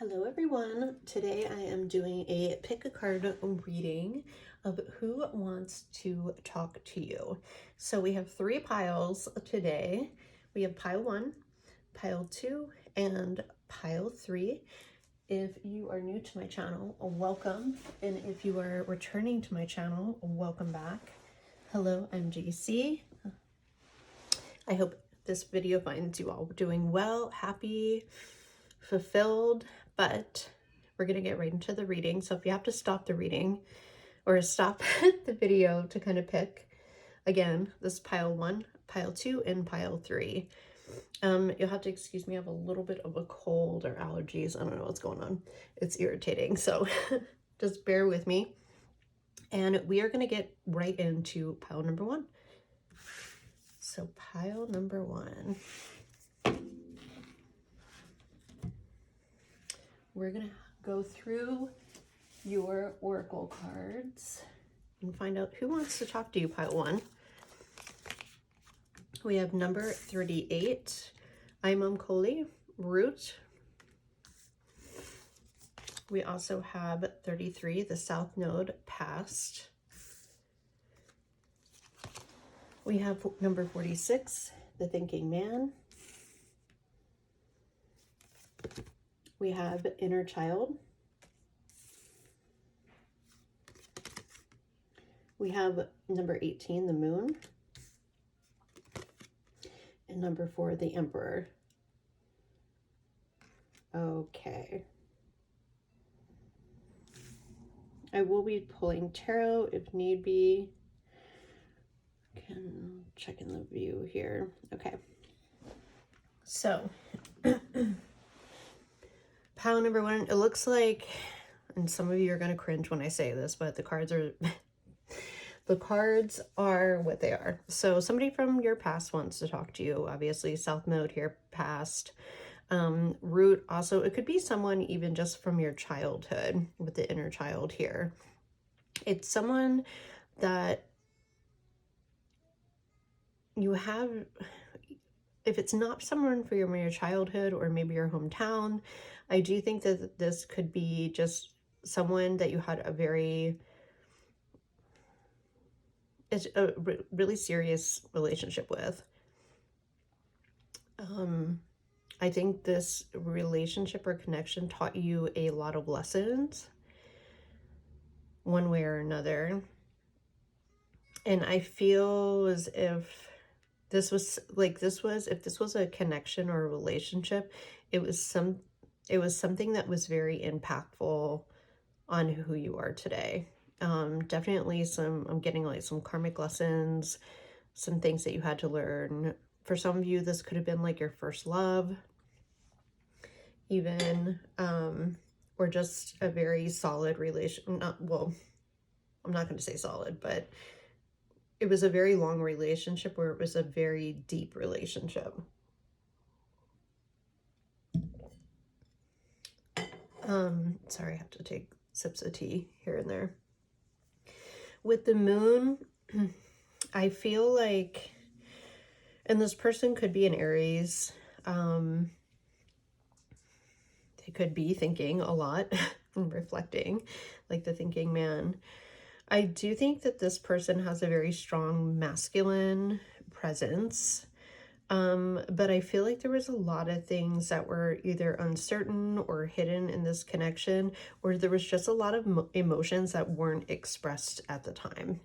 Hello everyone. Today I am doing a pick a card reading of who wants to talk to you. So we have 3 piles today. We have pile 1, pile 2, and pile 3. If you are new to my channel, welcome. And if you are returning to my channel, welcome back. Hello, I'm JC. I hope this video finds you all doing well, happy, fulfilled, but we're going to get right into the reading. So if you have to stop the reading or stop the video to kind of pick, again, this is pile 1, pile 2, and pile 3. You'll have to excuse me, I have a little bit of a cold or allergies. I don't know what's going on. It's irritating, so just bear with me. And we are going to get right into pile number 1. So pile number 1. We're going to go through your oracle cards and find out who wants to talk to you, pile 1. We have number 38, Imam Koli, root. We also have 33, the South Node, past. We have number 46, the Thinking Man. We have Inner Child. We have number 18, the Moon. And number 4, the Emperor. Okay. I will be pulling tarot if need be. Can check in the view here. Okay. So, pile number 1, it looks like, and some of you are going to cringe when I say this, but the cards are the cards are what they are. So somebody from your past wants to talk to you. Obviously, South Node here, past. Root also, it could be someone even just from your childhood with the inner child here. It's someone that you have, if it's not someone from your childhood or maybe your hometown, I do think that this could be just someone that you had a really serious relationship with. I think this relationship or connection taught you a lot of lessons, one way or another. And I feel as if this was a connection or a relationship, it was something that was very impactful on who you are today. Definitely I'm getting like some karmic lessons, some things that you had to learn. For some of you, this could have been like your first love, even, or just a very solid relation. I'm not going to say solid, but it was a very long relationship where it was a very deep relationship. Sorry, I have to take sips of tea here and there. With the Moon, I feel like, and this person could be an Aries, they could be thinking a lot and reflecting, like the Thinking Man. I do think that this person has a very strong masculine presence, but I feel like there was a lot of things that were either uncertain or hidden in this connection, or there was just a lot of emotions that weren't expressed at the time.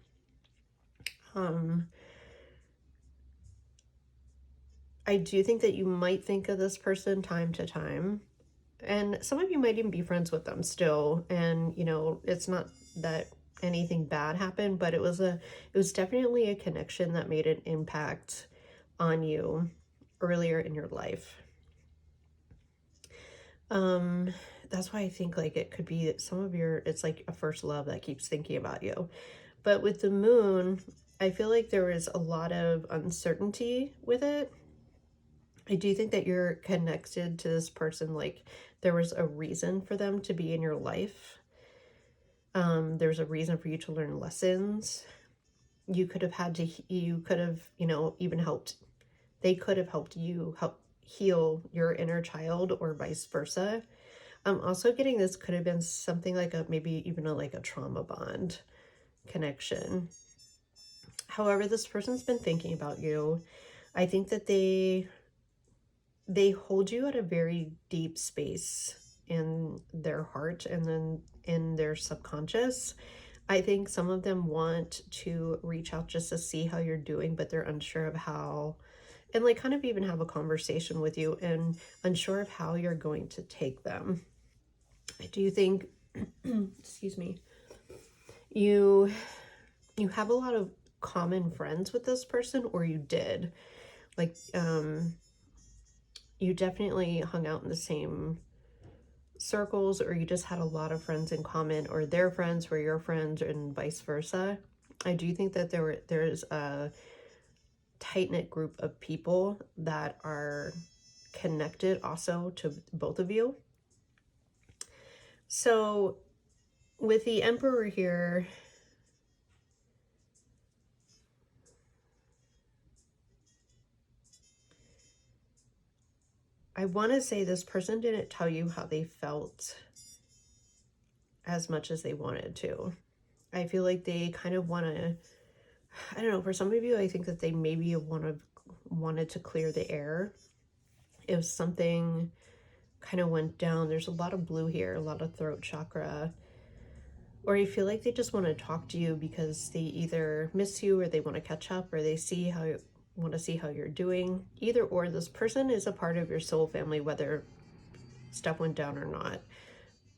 I do think that you might think of this person time to time, and some of you might even be friends with them still, and you know, it's not that anything bad happened, but it was definitely a connection that made an impact on you earlier in your life. That's why I think like it could be it's like a first love that keeps thinking about you. But with the Moon, I feel like there was a lot of uncertainty with it. I do think that you're connected to this person, like there was a reason for them to be in your life. There's a reason for you to learn lessons. You could have, you know, even helped, they could have helped you heal your inner child or vice versa. I'm also getting this could have been something like maybe even like a trauma bond connection. However, this person's been thinking about you. I think that they hold you at a very deep space in their heart and then in their subconscious. I think some of them want to reach out just to see how you're doing, but they're unsure of how, and like kind of even have a conversation with you and unsure of how you're going to take them. Do you think, excuse me, you have a lot of common friends with this person, or you did? Like, you definitely hung out in the same circles, or you just had a lot of friends in common, or their friends were your friends and vice versa. I do think that there's a tight-knit group of people that are connected also to both of you. So with the Emperor here, I want to say this person didn't tell you how they felt as much as they wanted to. I feel like they kind of want to, I don't know, for some of you, I think that they maybe wanted to clear the air. If something kind of went down, there's a lot of blue here, a lot of throat chakra, or you feel like they just want to talk to you because they either miss you or they want to catch up, or they want to see how you're doing. Either or, this person is a part of your soul family, whether stuff went down or not.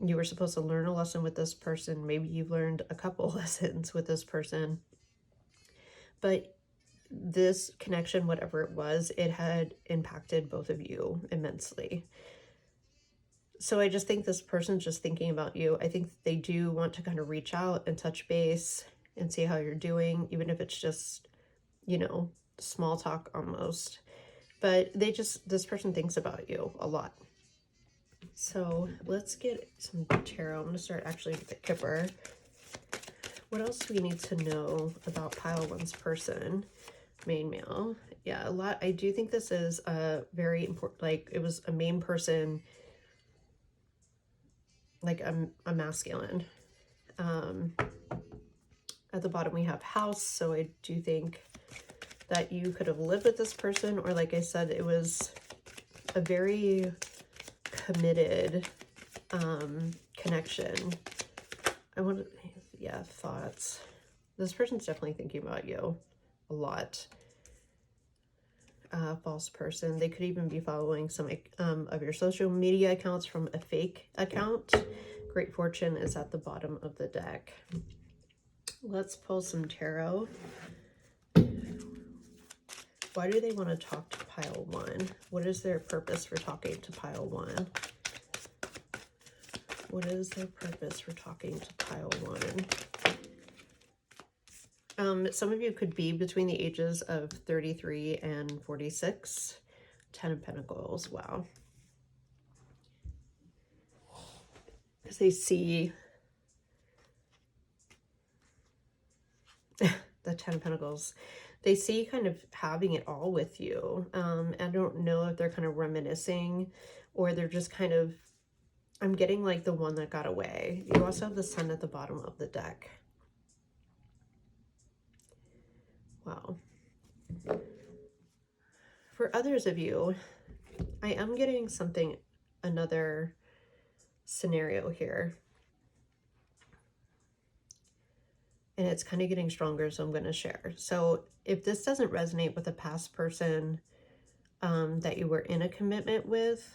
You were supposed to learn a lesson with this person. Maybe you've learned a couple lessons with this person. But this connection, whatever it was, it had impacted both of you immensely. So I just think this person's just thinking about you. I think they do want to kind of reach out and touch base and see how you're doing, even if it's just, you know, small talk almost. But this person thinks about you a lot. So let's get some tarot. I'm going to start actually with the Kipper. What else do we need to know about pile one's person? Main male. Yeah, a lot. I do think this is a very important, like it was a main person, like a masculine. At the bottom we have house, so I do think that you could have lived with this person, or like I said, it was a very committed connection. I want to, yeah, thoughts. This person's definitely thinking about you a lot. False person. They could even be following some of your social media accounts from a fake account. Great fortune is at the bottom of the deck. Let's pull some tarot. Why do they want to talk to pile one? What is their purpose for talking to pile one? What is their purpose for talking to pile one? Some of you could be between the ages of 33 and 46. 10 of Pentacles. Wow. Because they see the 10 of Pentacles. They see kind of having it all with you. I don't know if they're kind of reminiscing, or they're just kind of, I'm getting like the one that got away. You also have the Sun at the bottom of the deck. Wow. For others of you, I am getting another scenario here. And it's kind of getting stronger, so I'm going to share. So if this doesn't resonate with a past person that you were in a commitment with,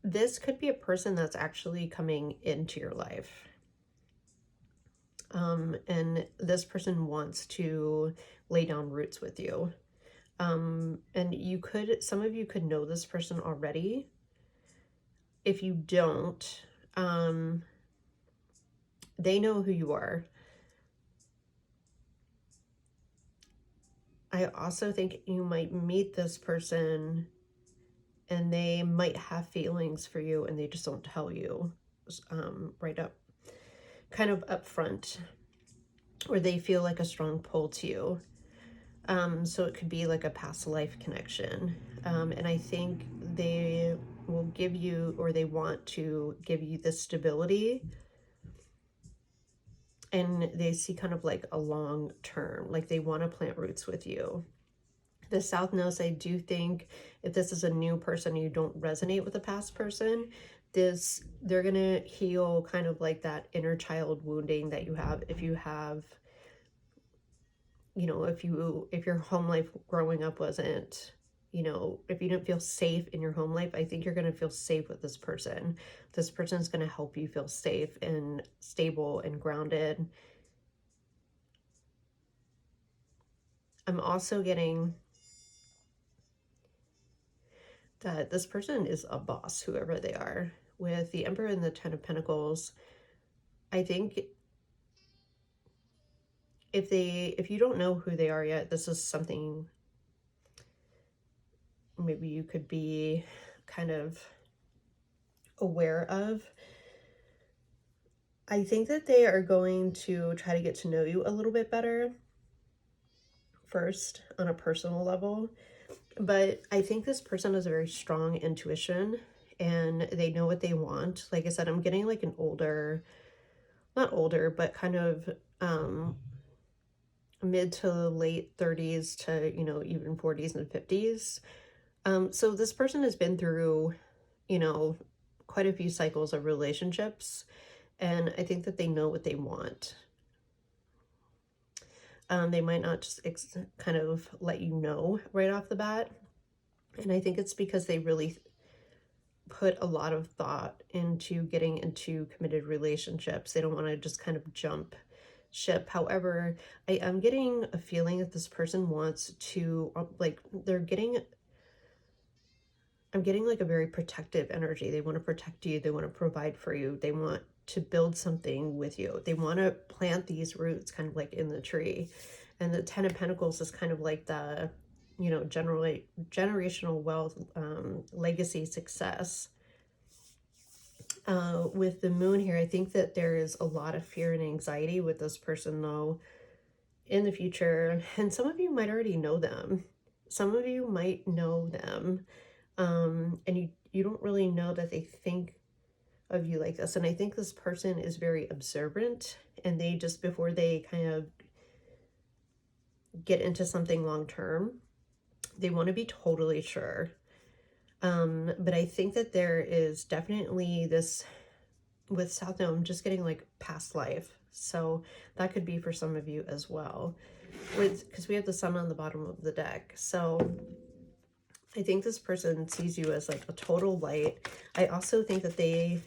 this could be a person that's actually coming into your life. And this person wants to lay down roots with you. And some of you could know this person already. If you don't, they know who you are. I also think you might meet this person and they might have feelings for you and they just don't tell you right up, kind of up front, or they feel like a strong pull to you. So it could be like a past life connection. And I think they will give you, or they want to give you the stability, and they see kind of like a long term, like they want to plant roots with you. The South knows, I do think if this is a new person, you don't resonate with a past person, they're gonna heal kind of like that inner child wounding that you have. If you have, if your home life growing up wasn't, if you didn't feel safe in your home life, I think you're gonna feel safe with this person. This person's gonna help you feel safe and stable and grounded. I'm also getting that this person is a boss, whoever they are. With the Emperor and the Ten of Pentacles, I think if you don't know who they are yet, this is something maybe you could be kind of aware of. I think that they are going to try to get to know you a little bit better first on a personal level. But I think this person has a very strong intuition and they know what they want. Like I said, I'm getting like an older, not older, but kind of mid to late 30s to, even 40s and 50s. So this person has been through, quite a few cycles of relationships, and I think that they know what they want. They might not just kind of let you know right off the bat. And I think it's because they really put a lot of thought into getting into committed relationships. They don't want to just kind of jump ship. However, I am getting a feeling that this person wants to, I'm getting like a very protective energy. They want to protect you. They want to provide for you. They want to build something with you. They want to plant these roots kind of like in the tree. And the Ten of Pentacles is kind of like the, generally generational wealth, legacy, success. With the Moon here, I think that there is a lot of fear and anxiety with this person though in the future. And some of you might already know them. Some of you might know them. And you don't really know that they think of you like this. And I think this person is very observant, and they just, before they kind of get into something long term, they want to be totally sure. But I think that there is definitely this, with South Node, I'm just getting like past life. So that could be for some of you as well, because we have the Sun on the bottom of the deck. So I think this person sees you as like a total light. I also think that they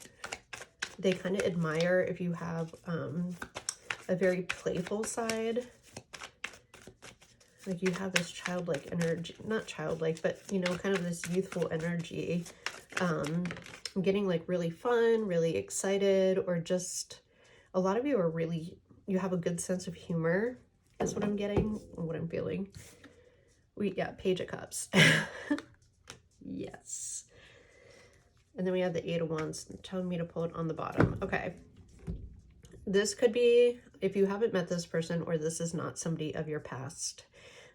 kind of admire if you have a very playful side. Like you have this childlike energy, not childlike, but kind of this youthful energy. I'm getting like really fun, really excited, or just a lot of you are really, you have a good sense of humor is what I'm getting, what I'm feeling. Page of Cups. Yes. And then we have the Eight of Wands telling me to pull it on the bottom. Okay. This could be, if you haven't met this person or this is not somebody of your past.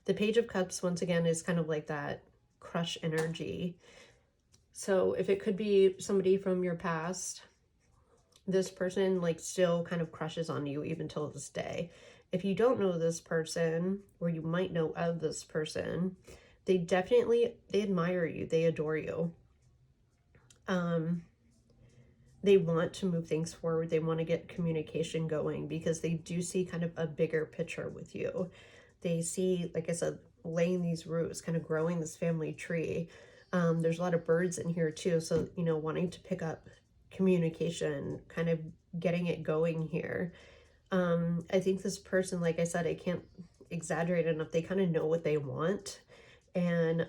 The Page of Cups, once again, is kind of like that crush energy. So if it could be somebody from your past, this person like still kind of crushes on you even till this day. If you don't know this person, or you might know of this person, they admire you. They adore you. They want to move things forward. They want to get communication going because they do see kind of a bigger picture with you. They see, like I said, laying these roots, kind of growing this family tree. There's a lot of birds in here too. So, wanting to pick up communication, kind of getting it going here. I think this person, like I said, I can't exaggerate enough. They kind of know what they want. And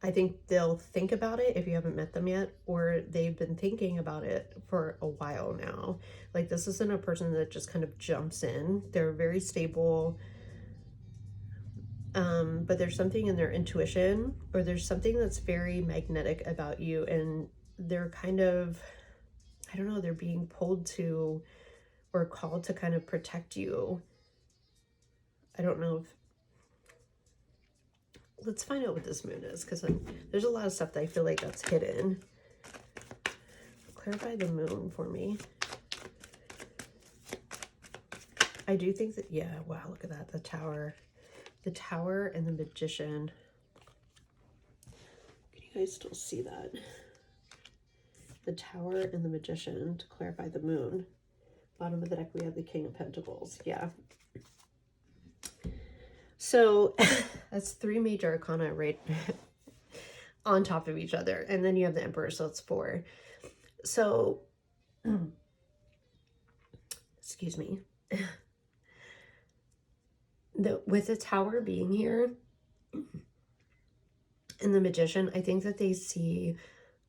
I think they'll think about it if you haven't met them yet, or they've been thinking about it for a while now. Like this isn't a person that just kind of jumps in. They're very stable. But there's something in their intuition, or there's something that's very magnetic about you, and they're kind of, I don't know, they're being pulled to or called to kind of protect you. I don't know if, let's find out what this moon is, because there's a lot of stuff that I feel like that's hidden. Clarify the moon for me. I do think that, yeah, wow, look at that. The Tower and the Magician. Can you guys still see that? The Tower and the Magician to clarify the moon. Bottom of the deck, we have the King of Pentacles. Yeah. So that's 3 major arcana right on top of each other. And then you have the Emperor, so it's 4. So, excuse me. With the Tower being here and the Magician, I think that they see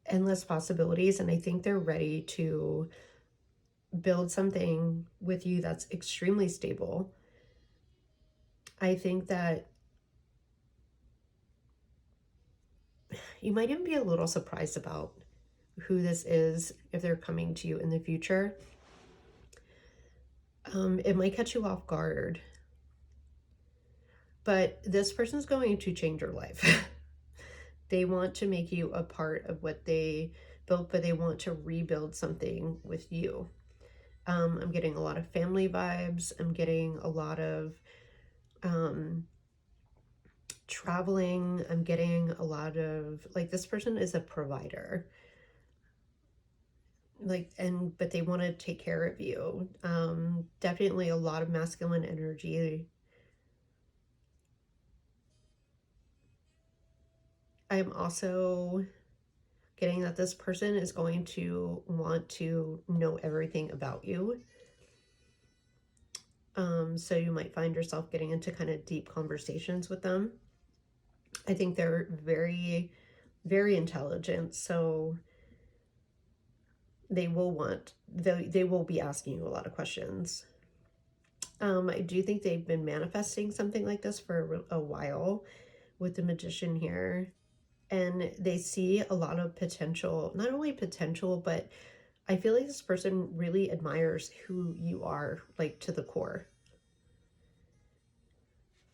endless possibilities, and I think they're ready to build something with you that's extremely stable. I think that you might even be a little surprised about who this is if they're coming to you in the future. It might catch you off guard, but this person's going to change your life. They want to make you a part of what they built, but they want to rebuild something with you. I'm getting a lot of family vibes. I'm getting a lot of traveling. I'm getting a lot of, like, this person is a provider. Like, but they want to take care of you. Definitely a lot of masculine energy. I'm also getting that this person is going to want to know everything about you. So you might find yourself getting into kind of deep conversations with them. I think they're very, very intelligent. So they will be asking you a lot of questions. I do think they've been manifesting something like this for a while with the Magician here. And they see a lot of potential, not only potential, but I feel like this person really admires who you are, like, to the core.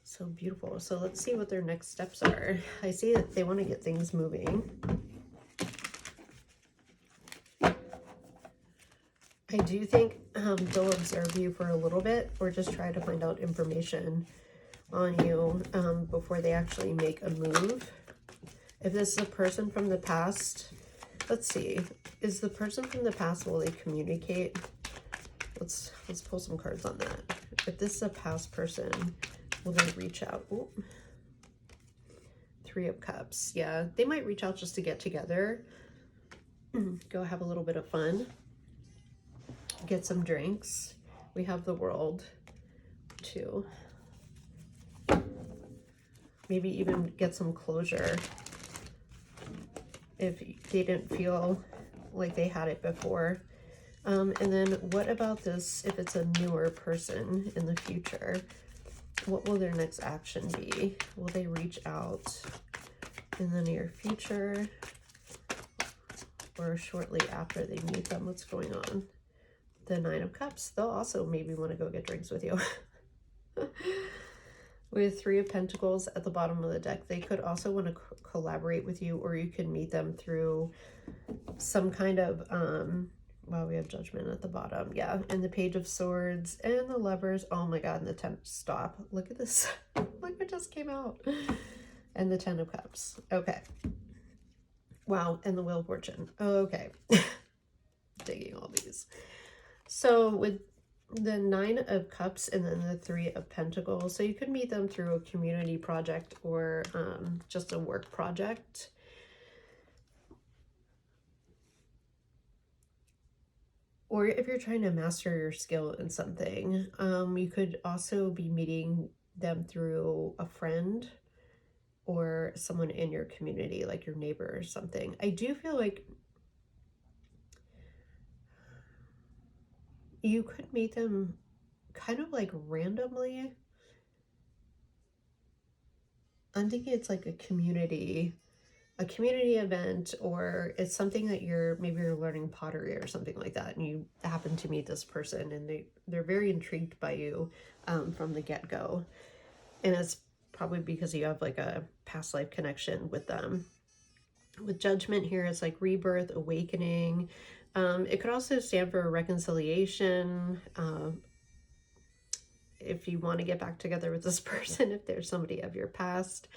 So beautiful. So let's see what their next steps are. I see that they want to get things moving. I do think they'll observe you for a little bit, or just try to find out information on you before they actually make a move. If this is a person from the past, let's see. Is the person from the past, will they communicate? Let's pull some cards on that. If this is a past person, will they reach out? Ooh. 3 of Cups. Yeah, they might reach out just to get together. Go have a little bit of fun. Get some drinks. We have the World too. Maybe even get some closure if they didn't feel like they had it before. And then what about this, if it's a newer person in the future? What will their next action be? Will they reach out in the near future or shortly after they meet them? What's going on? The 9 of Cups. They'll also maybe want to go get drinks with you. With 3 of Pentacles at the bottom of the deck, they could also want to collaborate with you, or you could meet them through some kind of, well, we have Judgment at the bottom. Yeah, and the Page of Swords and the Lovers. Oh my God, and the 10, stop. Look at this. Look what just came out. And the 10 of Cups. Okay. Wow, and the Wheel of Fortune. Okay. Digging all these. So with the 9 of Cups and then the 3 of Pentacles, so you could meet them through a community project or just a work project. Or if you're trying to master your skill in something, you could also be meeting them through a friend or someone in your community, like your neighbor or something. I do feel like you could meet them kind of like randomly. I'm thinking it's like a community event, or it's something that maybe you're learning pottery or something like that, and you happen to meet this person and they're very intrigued by you from the get-go. And it's probably because you have like a past life connection with them. With Judgment here, it's like rebirth, awakening. It could also stand for a reconciliation. If you want to get back together with this person, if there's somebody of your past,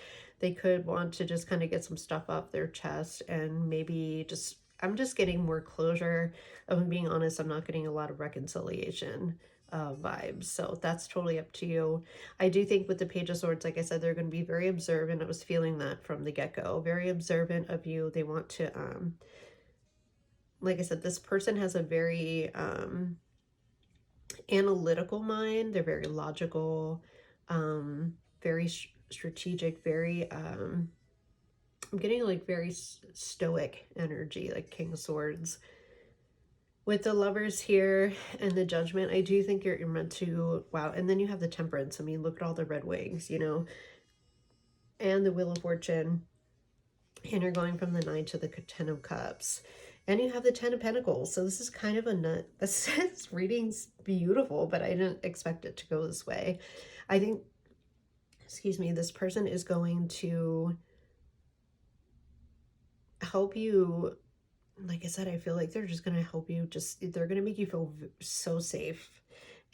they could want to just kind of get some stuff off their chest and maybe just, I'm just getting more closure. If I'm being honest, I'm not getting a lot of reconciliation vibes. So that's totally up to you. I do think with the Page of Swords, like I said, they're going to be very observant. I was feeling that from the get-go. Very observant of you. They want to, like I said, this person has a very analytical mind. They're very logical, very strategic, very I'm getting like very stoic energy, like King of Swords. With the Lovers here and the Judgment, I do think you're meant to, wow. And then you have the Temperance. I mean, look at all the red wings, you know, and the Wheel of Fortune. And you're going from the 9 to the 10 of Cups. And you have the 10 of Pentacles. So this is kind of a nut. This reading's beautiful, but I didn't expect it to go this way. I think, excuse me, this person is going to help you. Like I said, I feel like they're just going to help you. They're going to make you feel so safe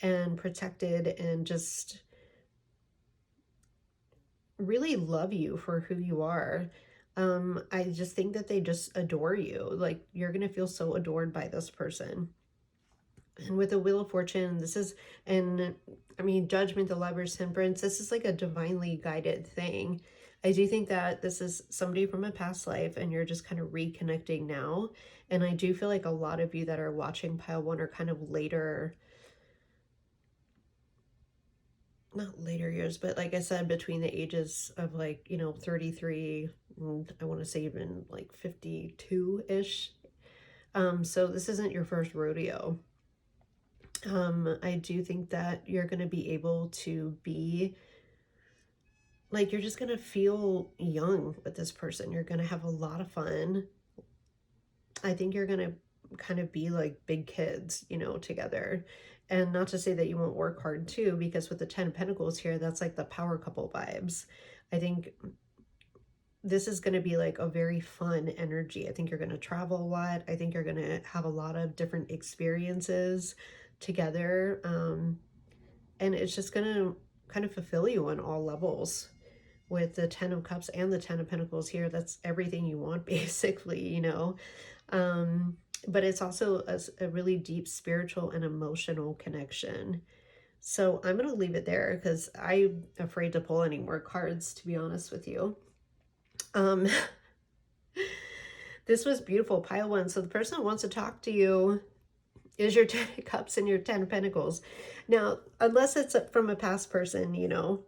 and protected and just really love you for who you are. I just think that they just adore you. Like, you're going to feel so adored by this person. And with the Wheel of Fortune, this is, and I mean, Judgment, the Lovers, Temperance, this is like a divinely guided thing. I do think that this is somebody from a past life and you're just kind of reconnecting now. And I do feel like a lot of you that are watching pile 1 are kind of later, not later years, but like I said, between the ages of like, you know, 33, I want to say even like 52-ish. So this isn't your first rodeo. I do think that you're going to be able to be like, you're just going to feel young with this person. You're going to have a lot of fun. I think you're going to kind of be like big kids, you know, together. And not to say that you won't work hard too, because with the 10 of Pentacles here, that's like the power couple vibes. I think this is going to be like a very fun energy. I think you're going to travel a lot. I think you're going to have a lot of different experiences together. And it's just going to kind of fulfill you on all levels. With the 10 of Cups and the 10 of Pentacles here, that's everything you want, basically, you know. But it's also a really deep spiritual and emotional connection. So I'm going to leave it there because I'm afraid to pull any more cards, to be honest with you. This was beautiful, pile 1. So the person who wants to talk to you is your 10 of Cups and your 10 of Pentacles. Now, unless it's from a past person, you know,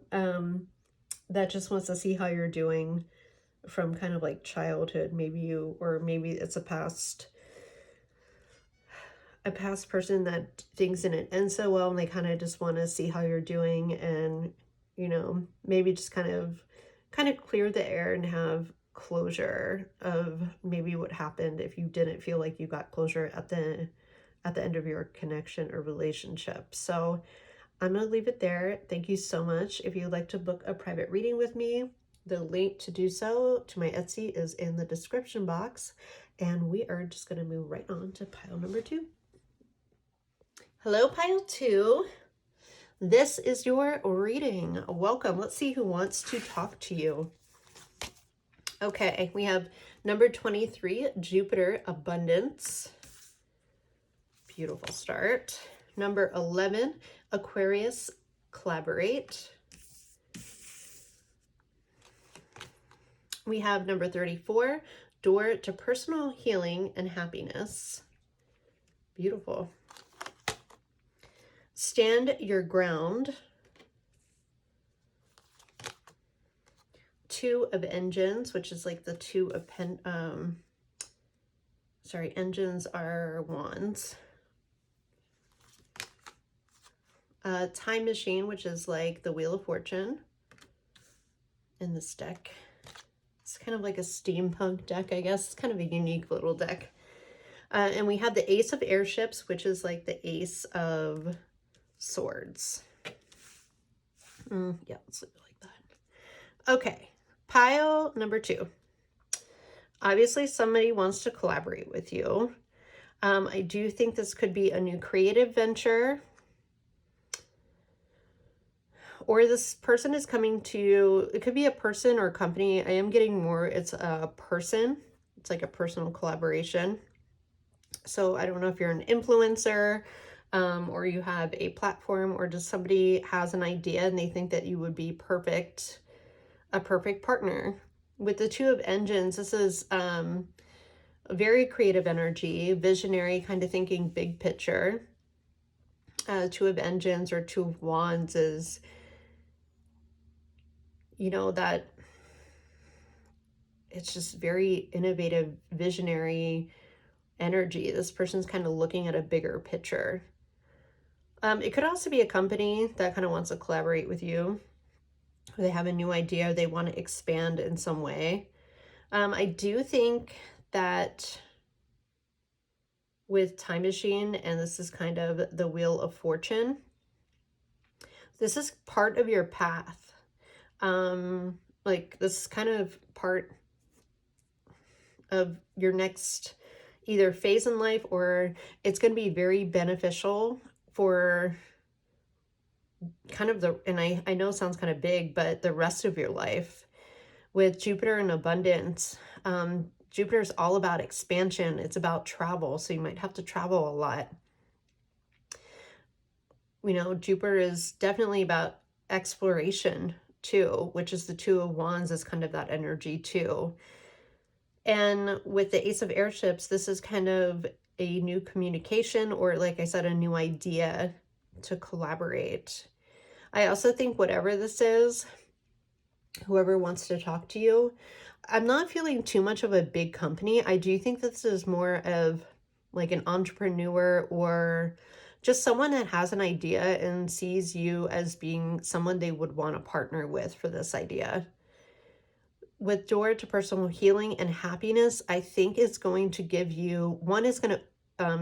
that just wants to see how you're doing from kind of like childhood, maybe you, or maybe it's a past person that things didn't end so well and they kind of just want to see how you're doing and, you know, maybe just kind of clear the air and have closure of maybe what happened if you didn't feel like you got closure at the end of your connection or relationship. So I'm going to leave it there. Thank you so much. If you'd like to book a private reading with me, the link to do so to my Etsy is in the description box. And we are just going to move right on to pile number 2. Hello, pile 2. This is your reading. Welcome. Let's see who wants to talk to you. Okay, we have number 23, Jupiter, Abundance. Beautiful start. Number 11, Aquarius, Collaborate. We have number 34, Door to Personal Healing and Happiness. Beautiful. Stand Your Ground. 2 of Engines, which is like the 2 of engines are wands. Time Machine, which is like the Wheel of Fortune in this deck. It's kind of like a steampunk deck, I guess. It's kind of a unique little deck. And we have the Ace of Airships, which is like the Ace of Swords. Yeah, let's leave it like Okay, pile number 2. Obviously, somebody wants to collaborate with you. I do think this could be a new creative venture, or this person is coming to you. It could be a person or a company. I am getting more, it's a person. It's like a personal collaboration. So I don't know if you're an influencer, or you have a platform, or just somebody has an idea and they think that you would be a perfect partner. With the 2 of Engines, this is a very creative energy, visionary, kind of thinking big picture. 2 of Engines or 2 of Wands is, that it's just very innovative, visionary energy. This person's kind of looking at a bigger picture. It could also be a company that kind of wants to collaborate with you. They have a new idea, they want to expand in some way. I do think that with Time Machine, and this is kind of the Wheel of Fortune, this is part of your path. Like this is kind of part of your next either phase in life, or it's going to be very beneficial for kind of and I know it sounds kind of big, but the rest of your life. With Jupiter and abundance, Jupiter is all about expansion. It's about travel. So you might have to travel a lot. Jupiter is definitely about exploration too, which is the 2 of Wands is kind of that energy too. And with the Ace of Airships, this is kind of a new communication, or like I said, a new idea to collaborate. I also think whatever this is, whoever wants to talk to you, I'm not feeling too much of a big company. I do think this is more of like an entrepreneur, or just someone that has an idea and sees you as being someone they would want to partner with for this idea. With door to personal healing and happiness, I think it's going to give you, one is going to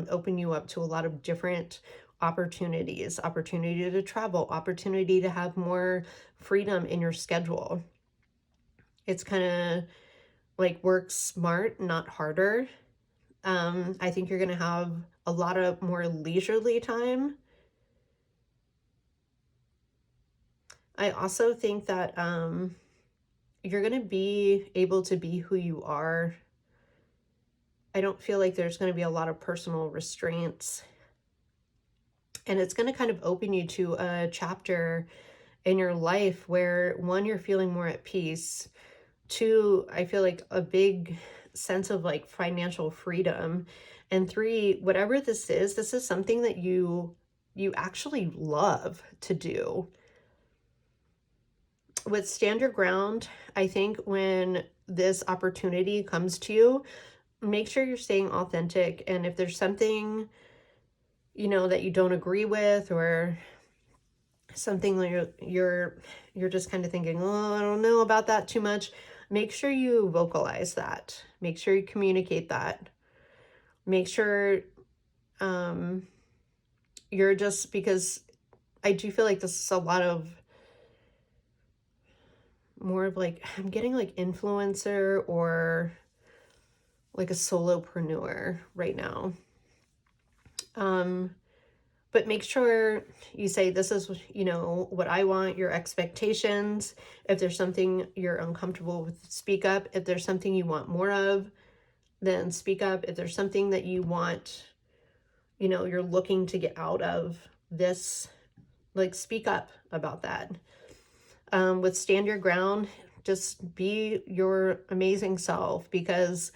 open you up to a lot of different opportunities, opportunity to travel, opportunity to have more freedom in your schedule. It's kind of like work smart, not harder. I think you're going to have a lot of more leisurely time. I also think that you're going to be able to be who you are. I don't feel like there's going to be a lot of personal restraints. And it's going to kind of open you to a chapter in your life where, one, you're feeling more at peace. 2, I feel like a big sense of like financial freedom. And 3, whatever this is something that you actually love to do. With Stand Your Ground, I think when this opportunity comes to you, make sure you're staying authentic. And if there's something, that you don't agree with, or something that you're just kind of thinking, oh, I don't know about that too much, make sure you vocalize that. Make sure you communicate that. Make sure you're just, because I do feel like this is a lot of more of like, I'm getting like influencer or like a solopreneur right now. But make sure you say, this is, what I want, your expectations. If there's something you're uncomfortable with, speak up. If there's something you want more of, then speak up. If there's something that you want, you're looking to get out of this, like speak up about that. With Stand Your Ground, just be your amazing self, because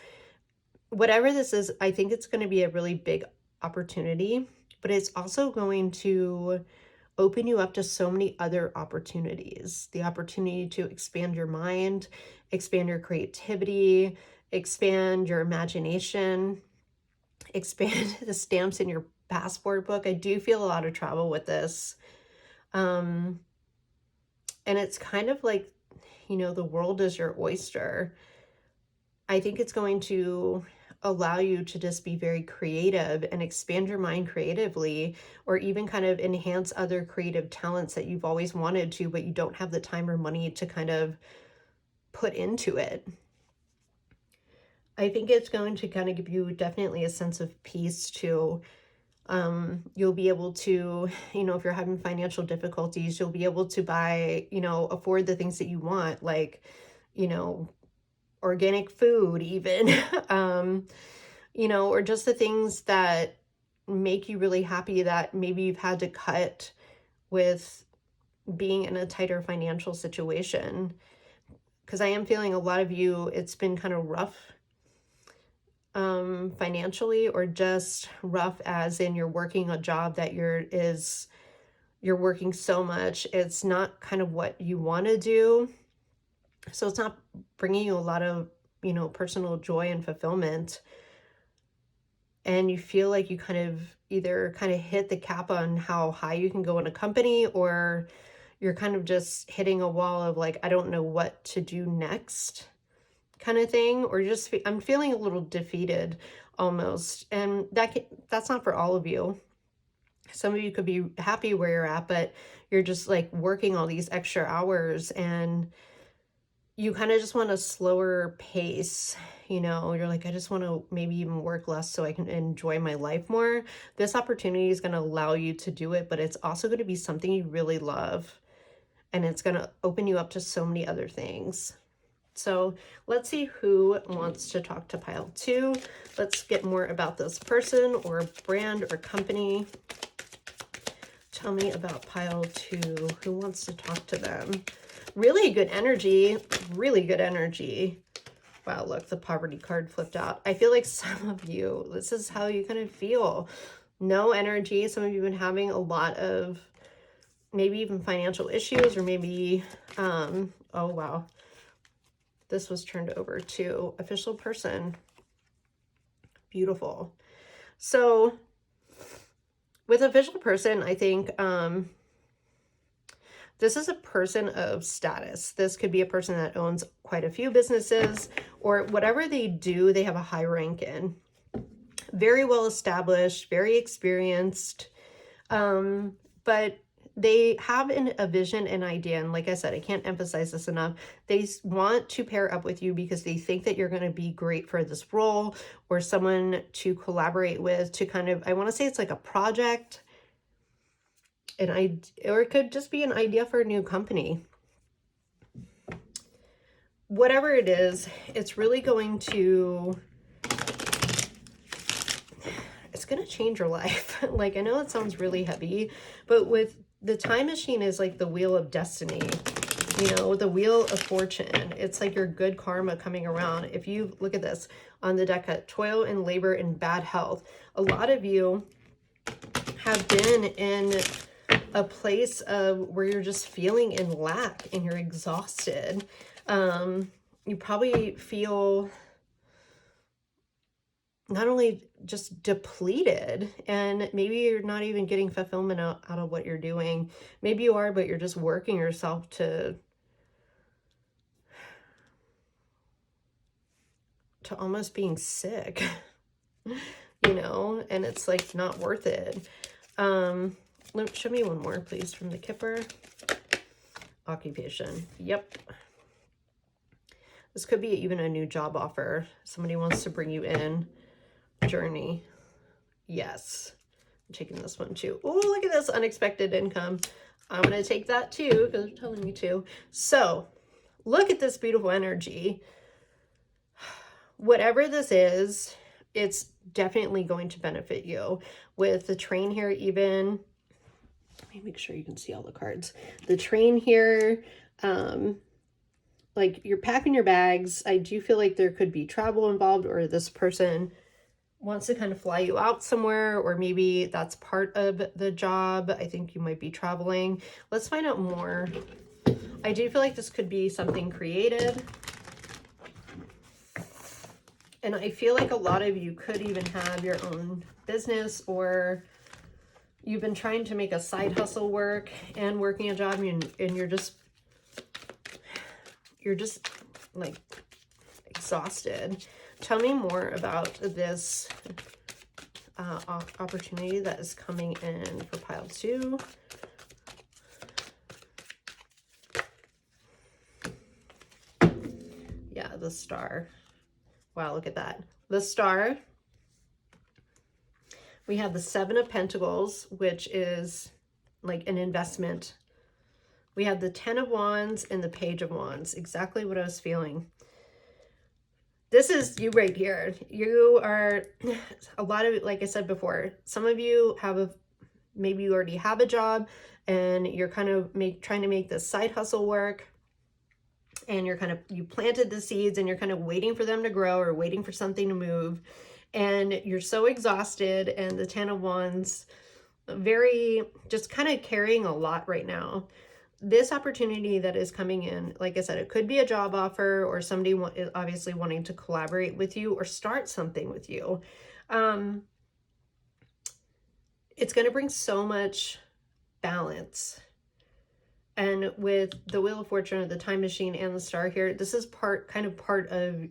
whatever this is, I think it's going to be a really big opportunity, but it's also going to open you up to so many other opportunities. The opportunity to expand your mind, expand your creativity, expand your imagination, expand the stamps in your passport book. I do feel a lot of travel with this. And it's kind of like, the world is your oyster. I think it's going to allow you to just be very creative and expand your mind creatively, or even kind of enhance other creative talents that you've always wanted to, but you don't have the time or money to kind of put into it. I think it's going to kind of give you definitely a sense of peace too. You'll be able to, you know, if you're having financial difficulties, you'll be able to buy, you know, afford the things that you want, like, you know, organic food even, you know, or just the things that make you really happy that maybe you've had to cut with being in a tighter financial situation. Because I am feeling a lot of you, it's been kind of rough financially, or just rough as in you're working a job that you're working so much, it's not kind of what you want to do. So it's not bringing you a lot of, you know, personal joy and fulfillment. And you feel like you kind of either kind of hit the cap on how high you can go in a company, or you're kind of just hitting a wall of like, I don't know what to do next kind of thing, or just I'm feeling a little defeated almost. And that's not for all of you. Some of you could be happy where you're at, but you're just like working all these extra hours and you kind of just want a slower pace. You know, you're like, I just want to maybe even work less so I can enjoy my life more. This opportunity is going to allow you to do it, but it's also going to be something you really love. And it's going to open you up to so many other things. So let's see who wants to talk to pile 2. Let's get more about this person or brand or company. Tell me about pile 2. Who wants to talk to them? Really good energy. Really good energy. Wow, look, the poverty card flipped out. I feel like some of you, this is how you kind of feel. No energy. Some of you have been having a lot of maybe even financial issues, or maybe, oh, wow. This was turned over to official person. Beautiful. So with official person, I think this is a person of status. This could be a person that owns quite a few businesses, or whatever they do, they have a high rank in. Very well established, very experienced, but they have a vision and idea. And like I said, I can't emphasize this enough. They want to pair up with you because they think that you're going to be great for this role, or someone to collaborate with, to kind of, I want to say it's like a project, or it could just be an idea for a new company. Whatever it is, it's really going to, it's going to change your life. Like, I know it sounds really heavy, but with the time machine is like the wheel of destiny, you know, the wheel of fortune. It's like your good karma coming around. If you look at this on the deck at toil and labor and bad health, a lot of you have been in a place of where you're just feeling in lack and you're exhausted. You probably feel not only just depleted, and maybe you're not even getting fulfillment out of what you're doing. Maybe you are, but you're just working yourself to almost being sick, you know, and it's like not worth it. Show me one more, please, from the Kipper. Occupation. Yep. This could be even a new job offer. Somebody wants to bring you in. Journey. Yes. I'm taking this one too. Oh, look at this unexpected income. I'm going to take that too because they're telling me to. So look at this beautiful energy. Whatever this is, it's definitely going to benefit you. With the train here even, let me make sure you can see all the cards. The train here, like you're packing your bags. I do feel like there could be travel involved, or this person wants to kind of fly you out somewhere, or maybe that's part of the job. I think you might be traveling. Let's find out more. I do feel like this could be something creative. And I feel like a lot of you could even have your own business, or you've been trying to make a side hustle work and working a job, and you're just like exhausted. Tell me more about this opportunity that is coming in for pile 2. the Star. Wow, look at that. The Star. We have the Seven of Pentacles, which is like an investment. We have the Ten of Wands and the Page of Wands. Exactly what I was feeling. This is you right here. You are a lot of, like I said before, some of you have maybe you already have a job and you're kind of trying to make this side hustle work, and you planted the seeds and you're kind of waiting for them to grow or waiting for something to move, and you're so exhausted, and the Ten of Wands, very just kind of carrying a lot right now. This opportunity that is coming in, like I said, it could be a job offer or somebody obviously wanting to collaborate with you or start something with you. It's going to bring so much balance. And with the Wheel of Fortune or the Time Machine and the Star here, this is part of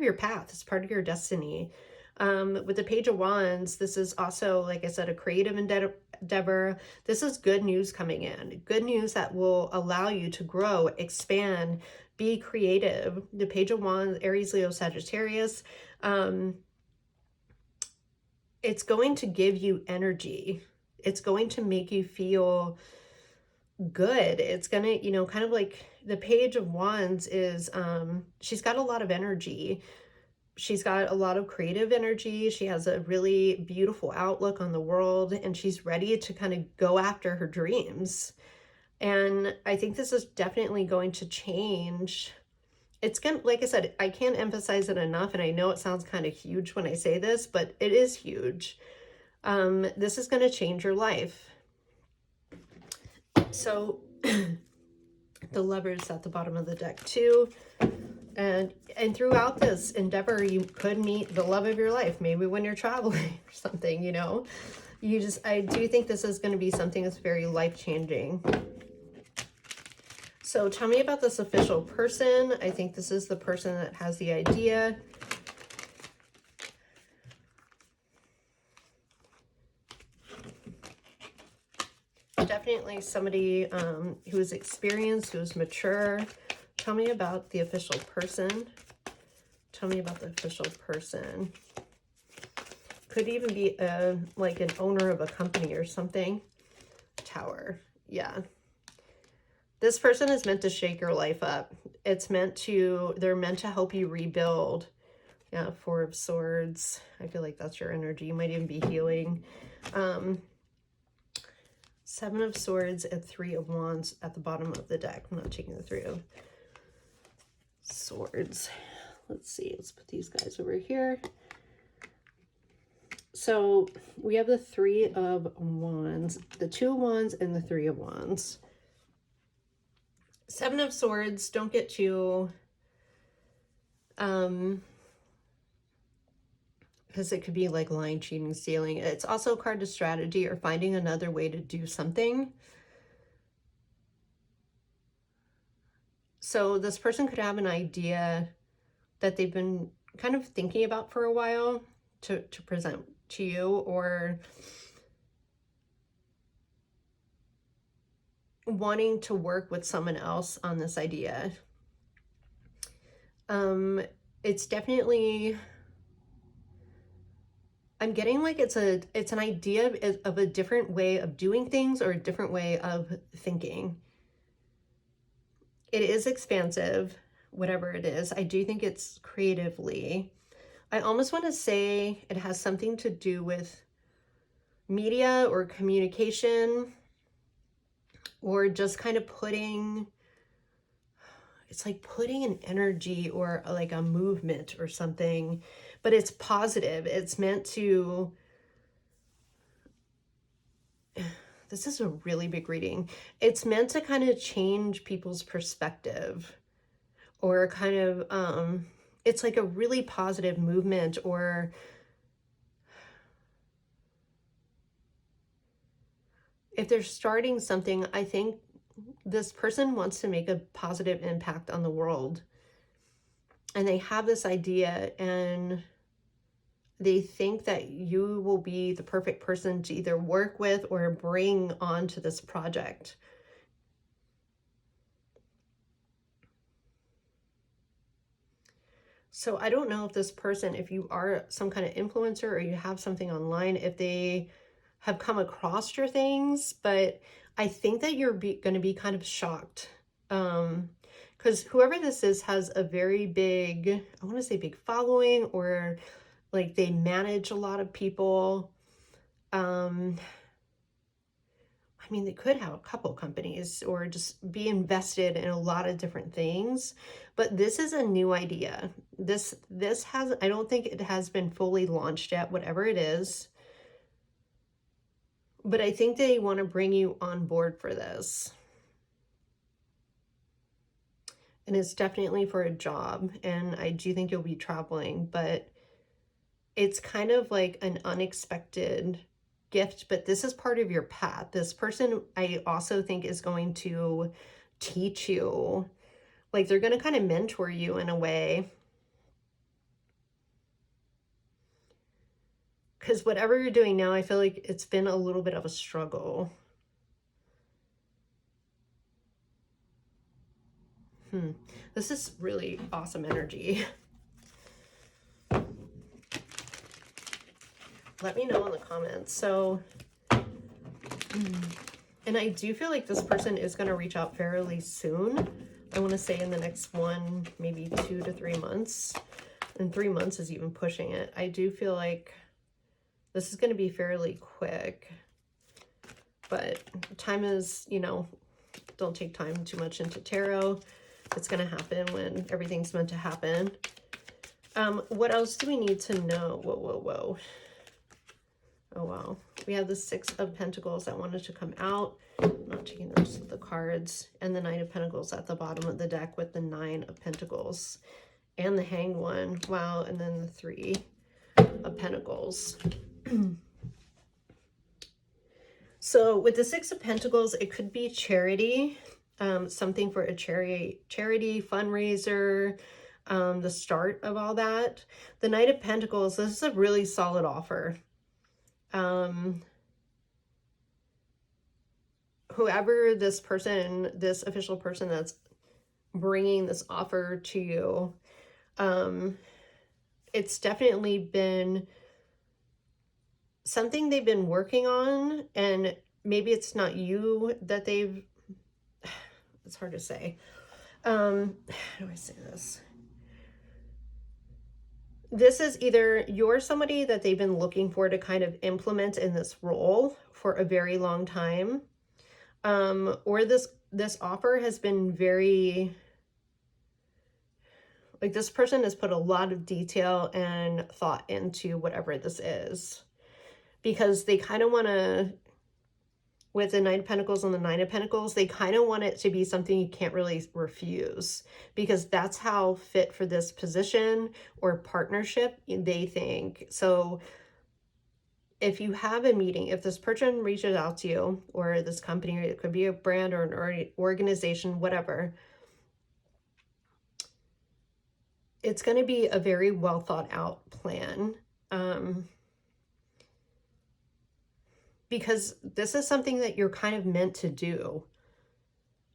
your path. It's part of your destiny. With the Page of Wands, this is also, like I said, a creative endeavor. This is good news coming in. Good news that will allow you to grow, expand, be creative. The Page of Wands, Aries, Leo, Sagittarius. It's going to give you energy. It's going to make you feel good. It's gonna, kind of like the Page of Wands is, she's got a lot of energy. She's got a lot of creative energy. She has a really beautiful outlook on the world, and she's ready to kind of go after her dreams. And I think this is definitely going to change. It's gonna, like I said, I can't emphasize it enough, and I know it sounds kind of huge when I say this, but it is huge. This is going to change your life. So the Lovers at the bottom of the deck too. And throughout this endeavor, you could meet the love of your life, maybe when you're traveling or something, I do think this is going to be something that's very life-changing. So tell me about this official person. I think this is the person that has the idea. Definitely somebody who is experienced, who is mature. Tell me about the official person. Tell me about the official person. Could even be like an owner of a company or something. Tower. Yeah. This person is meant to shake your life up. They're meant to help you rebuild. Yeah, Four of Swords. I feel like that's your energy. You might even be healing. Seven of Swords and Three of Wands at the bottom of the deck. I'm not taking the Three of Swords. Let's see. Let's put these guys over here. So we have the Three of Wands, the Two of Wands, and the Three of Wands. Seven of Swords. Don't get too because it could be like lying, cheating, stealing. It's also a card of strategy or finding another way to do something. So this person could have an idea that they've been kind of thinking about for a while to present to you, or wanting to work with someone else on this idea. It's definitely, I'm getting like it's an idea of a different way of doing things or a different way of thinking. It is expansive, whatever it is. I do think it's creatively. I almost want to say it has something to do with media or communication, or just kind of it's like putting an energy or like a movement or something, but it's positive. It's meant to, this is a really big reading. It's meant to kind of change people's perspective, or kind of, it's like a really positive movement, or if they're starting something, I think this person wants to make a positive impact on the world. And they have this idea, and they think that you will be the perfect person to either work with or bring onto this project. So I don't know if this person, if you are some kind of influencer or you have something online, if they have come across your things, but I think that you're going to be kind of shocked. Because whoever this is has a very big, I want to say big following, or like they manage a lot of people. I mean, they could have a couple companies or just be invested in a lot of different things, but this is a new idea. This has, I don't think it has been fully launched yet, whatever it is, but I think they want to bring you on board for this. And it's definitely for a job, and I do think you'll be traveling, but it's kind of like an unexpected gift, but this is part of your path. This person, I also think, is going to teach you, like they're going to kind of mentor you in a way. Because whatever you're doing now, I feel like it's been a little bit of a struggle. This is really awesome energy. Let me know in the comments. So, and I do feel like this person is going to reach out fairly soon. I want to say in the next maybe 2 to 3 months. And 3 months is even pushing it. I do feel like this is going to be fairly quick. But time is, don't take time too much into tarot. It's going to happen when everything's meant to happen. What else do we need to know? Whoa. Oh, wow. We have the 6 of Pentacles that wanted to come out. I'm not taking the rest of the cards. And the 9 of Pentacles at the bottom of the deck with the 9 of Pentacles. And the Hanged One. Wow. And then the 3 of Pentacles. So with the 6 of Pentacles, it could be charity. Something for a charity fundraiser. The start of all that. The Knight of Pentacles, this is a really solid offer. Whoever this person, this official person that's bringing this offer to you, it's definitely been something they've been working on, and maybe it's not you that they've, it's hard to say. How do I say this? This is either you're somebody that they've been looking for to kind of implement in this role for a very long time. Or this offer has been very, like this person has put a lot of detail and thought into whatever this is. Because they kind of want to, with the 9 of Pentacles and the 9 of Pentacles, they kind of want it to be something you can't really refuse, because that's how fit for this position or partnership they think. So if you have a meeting, if this person reaches out to you, or this company, or it could be a brand or an organization, whatever, it's going to be a very well thought out plan. Because this is something that you're kind of meant to do.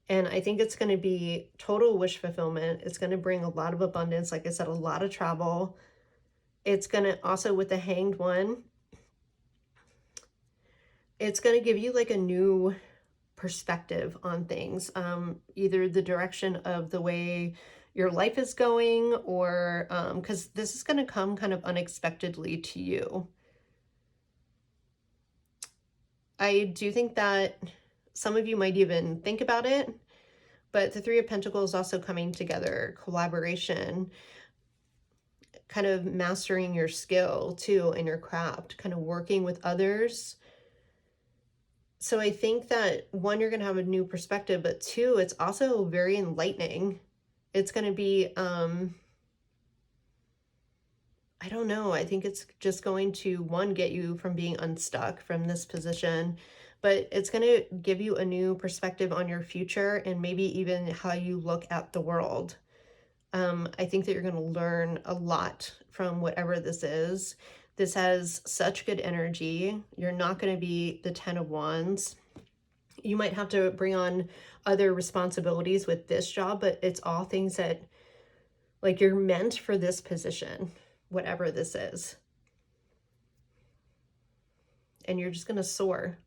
And I think it's going to be total wish fulfillment. It's going to bring a lot of abundance. Like I said, a lot of travel. It's going to also, with the Hanged One, it's going to give you like a new perspective on things. Either the direction of the way your life is going, or because this is going to come kind of unexpectedly to you. I do think that some of you might even think about it, but the 3 of Pentacles also coming together, collaboration, kind of mastering your skill too in your craft, kind of working with others. So I think that 1, you're going to have a new perspective, but 2, it's also very enlightening. It's going to be, I don't know. I think it's just going to, 1, get you from being unstuck from this position, but it's going to give you a new perspective on your future and maybe even how you look at the world. I think that you're going to learn a lot from whatever this is. This has such good energy. You're not going to be the 10 of Wands. You might have to bring on other responsibilities with this job, but it's all things that Like you're meant for this position, whatever this is. And you're just going to soar.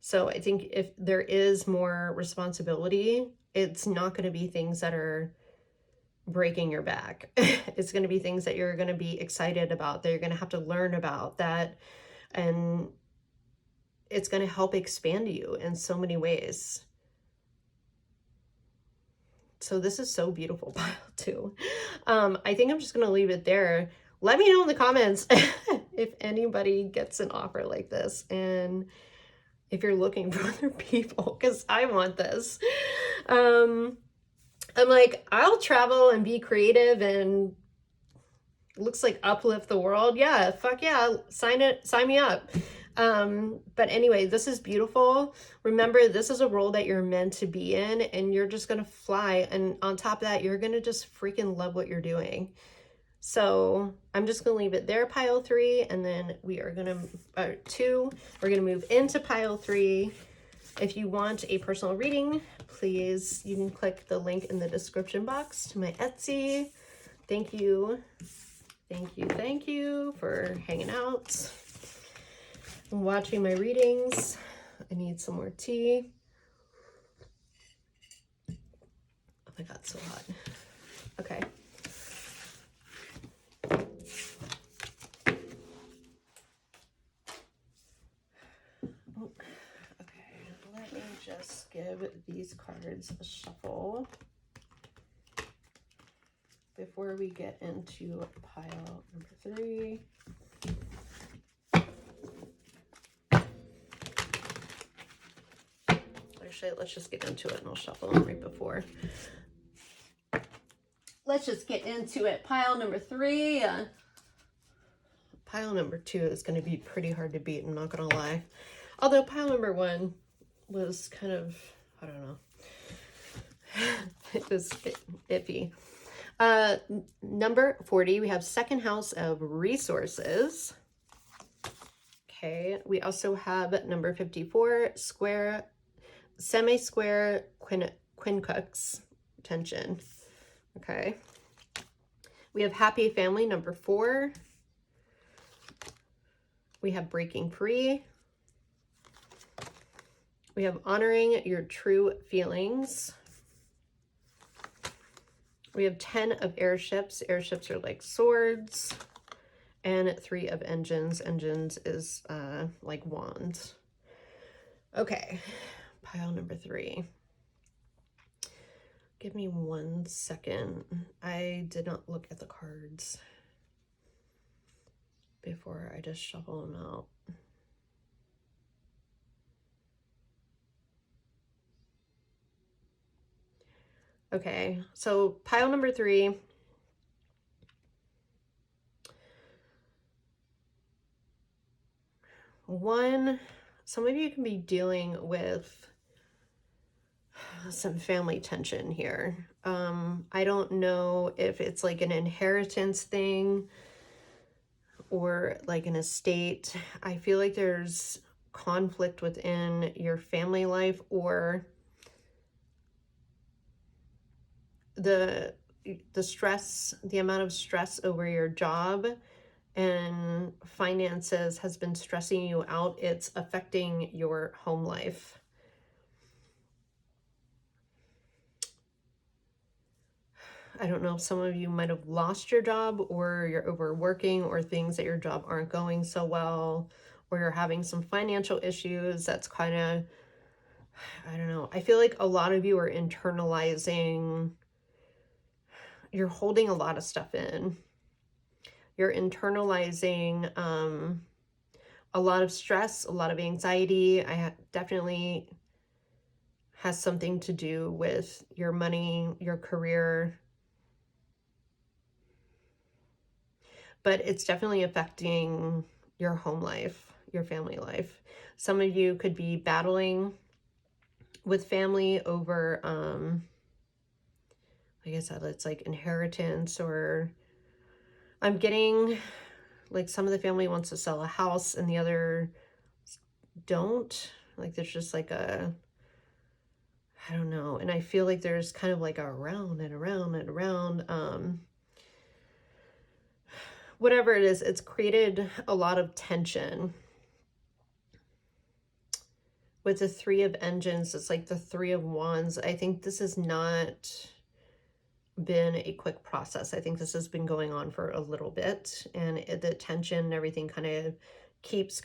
So I think if there is more responsibility, it's not going to be things that are breaking your back. It's going to be things that you're going to be excited about, that you're going to have to learn about, that, and it's going to help expand you in so many ways. So this is so beautiful, pile 2. I think I'm just going to leave it there. Let me know in the comments if anybody gets an offer like this, and if you're looking for other people, because I want this. I'm like, I'll travel and be creative and looks like uplift the world. Yeah, fuck yeah, sign me up. But anyway, this is beautiful. Remember, this is a role that you're meant to be in, and you're just gonna fly. And on top of that, you're gonna just freaking love what you're doing. So I'm just gonna leave it there, pile 3, and then we are gonna 2. We're gonna move into pile 3. If you want a personal reading, please, you can click the link in the description box to my Etsy. Thank you for hanging out and watching my readings. I need some more tea. Oh my God, so hot. Okay. Let me just give these cards a shuffle before we get into pile number 3. Actually, let's just get into it and I'll shuffle them right before. Let's just get into it. Pile number 3. Pile number 2 is going to be pretty hard to beat, I'm not going to lie. Although pile number 1 was kind of, I don't know. It was iffy. Number 40, we have second house of resources. Okay, we also have number 54, square, semi-square quincux tension. Okay. We have happy family, number 4. We have breaking free. We have honoring your true feelings. We have 10 of airships. Airships are like swords. And 3 of engines. Engines is like wands. Okay, pile number 3. Give me 1 second. I did not look at the cards before I just shuffle them out. Okay, so pile number 3. Some of you can be dealing with some family tension here. I don't know if it's like an inheritance thing or like an estate. I feel like there's conflict within your family life, or the stress, the amount of stress over your job and finances has been stressing you out. It's affecting your home life. I don't know if some of you might have lost your job, or you're overworking, or things at your job aren't going so well, or you're having some financial issues. That's kind of, I don't know. I feel like a lot of you are internalizing. You're holding a lot of stuff in. You're internalizing a lot of stress, a lot of anxiety. Definitely has something to do with your money, your career. But it's definitely affecting your home life, your family life. Some of you could be battling with family over, like I said, it's like inheritance, or I'm getting like some of the family wants to sell a house and the other don't. Like there's just like a, I don't know. And I feel like there's kind of like a around and around and around. whatever it is, it's created a lot of tension. With the Three of Engines, it's like the Three of Wands. I think this has not been a quick process. I think this has been going on for a little bit, and the tension and everything kind of keeps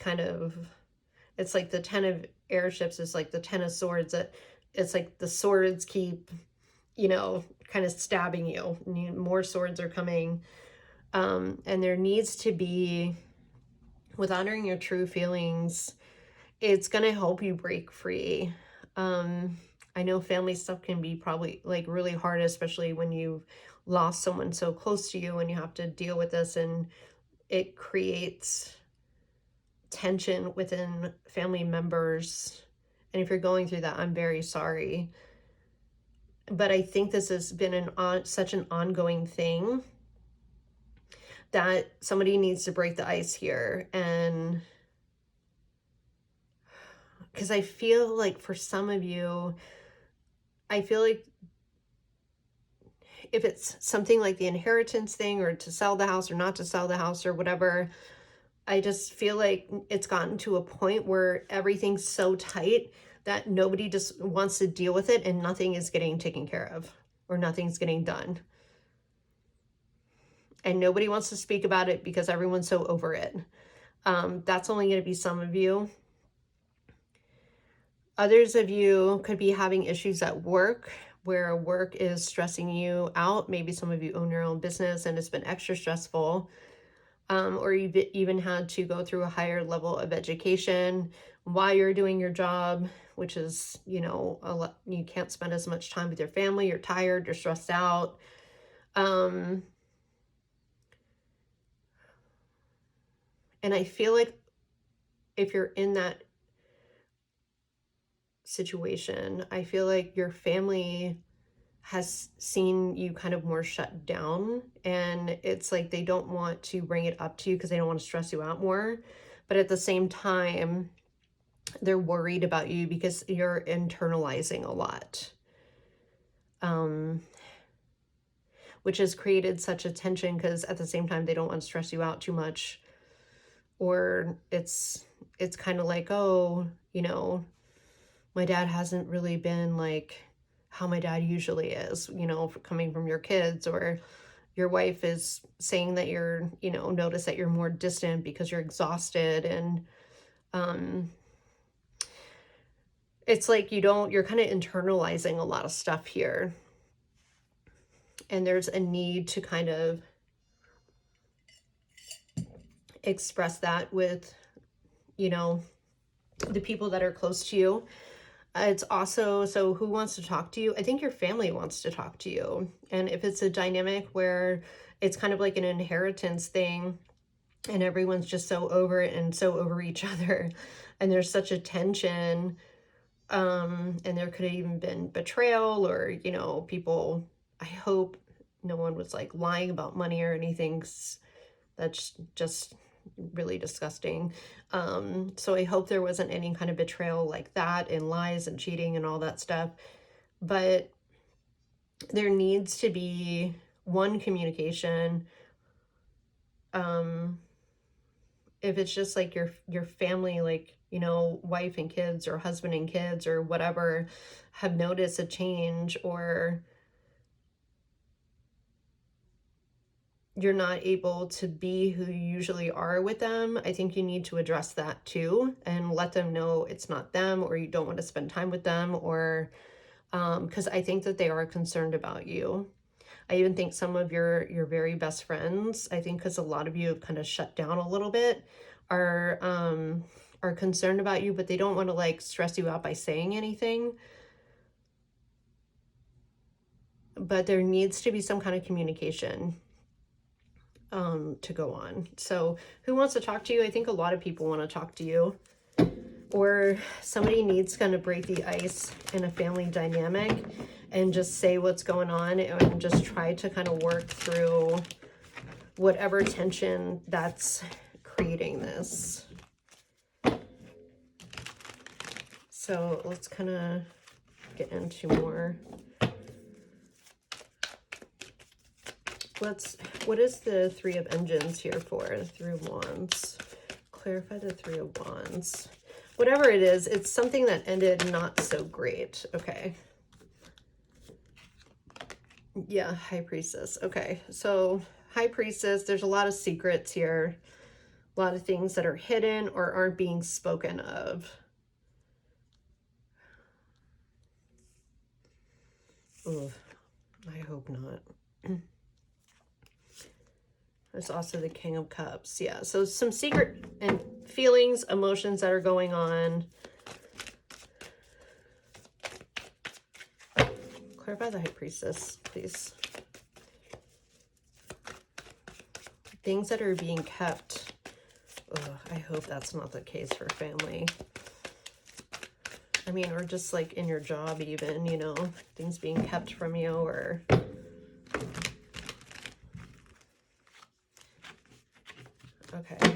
it's like the 10 of airships is like the 10 of swords. It's like the swords keep, kind of stabbing you. More swords are coming. And there needs to be, with honoring your true feelings, it's going to help you break free. I know family stuff can be probably like really hard, especially when you've lost someone so close to you and you have to deal with this, and it creates tension within family members. And if you're going through that, I'm very sorry. But I think this has been such an ongoing thing that somebody needs to break the ice here. And because I feel like for some of you, I feel like if it's something like the inheritance thing, or to sell the house or not to sell the house or whatever, I just feel like it's gotten to a point where everything's so tight that nobody just wants to deal with it, and nothing is getting taken care of, or nothing's getting done. And nobody wants to speak about it because everyone's so over it. That's only going to be some of you. Others of you could be having issues at work, where work is stressing you out. Maybe some of you own your own business and it's been extra stressful. Or you've even had to go through a higher level of education while you're doing your job, which is, you can't spend as much time with your family. You're tired, you're stressed out. And I feel like if you're in that situation, I feel like your family has seen you kind of more shut down, and it's like they don't want to bring it up to you because they don't want to stress you out more. But at the same time, they're worried about you because you're internalizing a lot, which has created such a tension, because at the same time they don't want to stress you out too much. Or it's kind of like, oh, my dad hasn't really been like how my dad usually is, coming from your kids. Or your wife is saying that you're, notice that you're more distant because you're exhausted. And it's like you're kind of internalizing a lot of stuff here. And there's a need to kind of express that with, the people that are close to you. It's also, so who wants to talk to you? I think your family wants to talk to you. And if it's a dynamic where it's kind of like an inheritance thing, and everyone's just so over it and so over each other, and there's such a tension, and there could have even been betrayal, or, people, I hope no one was like lying about money or anything. That's just really disgusting. So I hope there wasn't any kind of betrayal like that, and lies and cheating and all that stuff. But there needs to be one communication. If it's just like your family, like, wife and kids, or husband and kids, or whatever, have noticed a change, or you're not able to be who you usually are with them, I think you need to address that too, and let them know it's not them, or you don't want to spend time with them, or because I think that they are concerned about you. I even think some of your very best friends, I think because a lot of you have kind of shut down a little bit, are concerned about you, but they don't want to like stress you out by saying anything. But there needs to be some kind of communication to go on. So who wants to talk to you? I think a lot of people want to talk to you, or somebody needs to kind of break the ice in a family dynamic and just say what's going on, and just try to kind of work through whatever tension that's creating this. So let's kind of get into more. What is the Three of Engines here for? The Three of Wands. Clarify the Three of Wands. Whatever it is, it's something that ended not so great. Okay. Yeah, High Priestess. Okay, so High Priestess, there's a lot of secrets here. A lot of things that are hidden or aren't being spoken of. Ooh, I hope not. There's also the King of Cups. Yeah, so some secret and feelings, emotions that are going on. Clarify the High Priestess, please. Things that are being kept. Oh, I hope that's not the case for family. I mean, or just like in your job even, you know, things being kept from you or... Okay.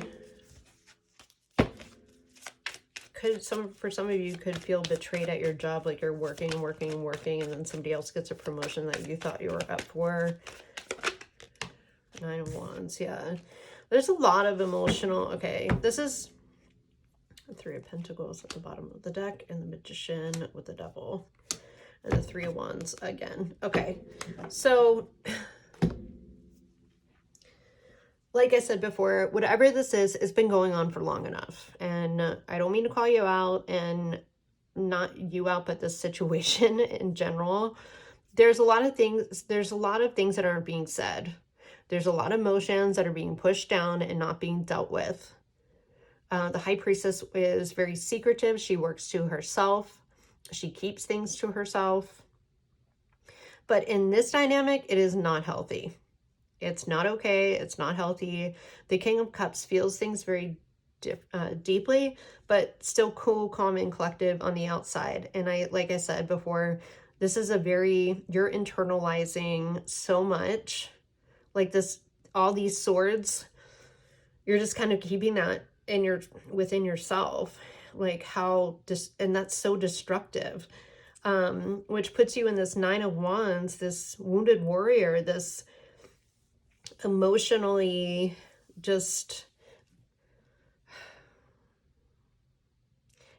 For some of you could feel betrayed at your job, like you're working, and then somebody else gets a promotion that you thought you were up for. Nine of Wands, yeah. There's a lot of emotional, okay, this is the Three of Pentacles at the bottom of the deck and the Magician with the Devil and the Three of Wands again. Okay, so like I said before, whatever this is, it's been going on for long enough. And I don't mean to call you out, and not you out, but this situation in general. There's a lot of things that aren't being said. There's a lot of emotions that are being pushed down and not being dealt with. The High Priestess is very secretive. She works to herself. She keeps things to herself. But in this dynamic, it is not healthy. It's not okay. It's not healthy. The King of Cups feels things very deeply, but still cool, calm, and collective on the outside. And like I said before, this is you're internalizing so much. Like this, all these swords, you're just kind of keeping that within yourself. Like and that's so destructive. Which puts you in this Nine of Wands, this wounded warrior, this emotionally just,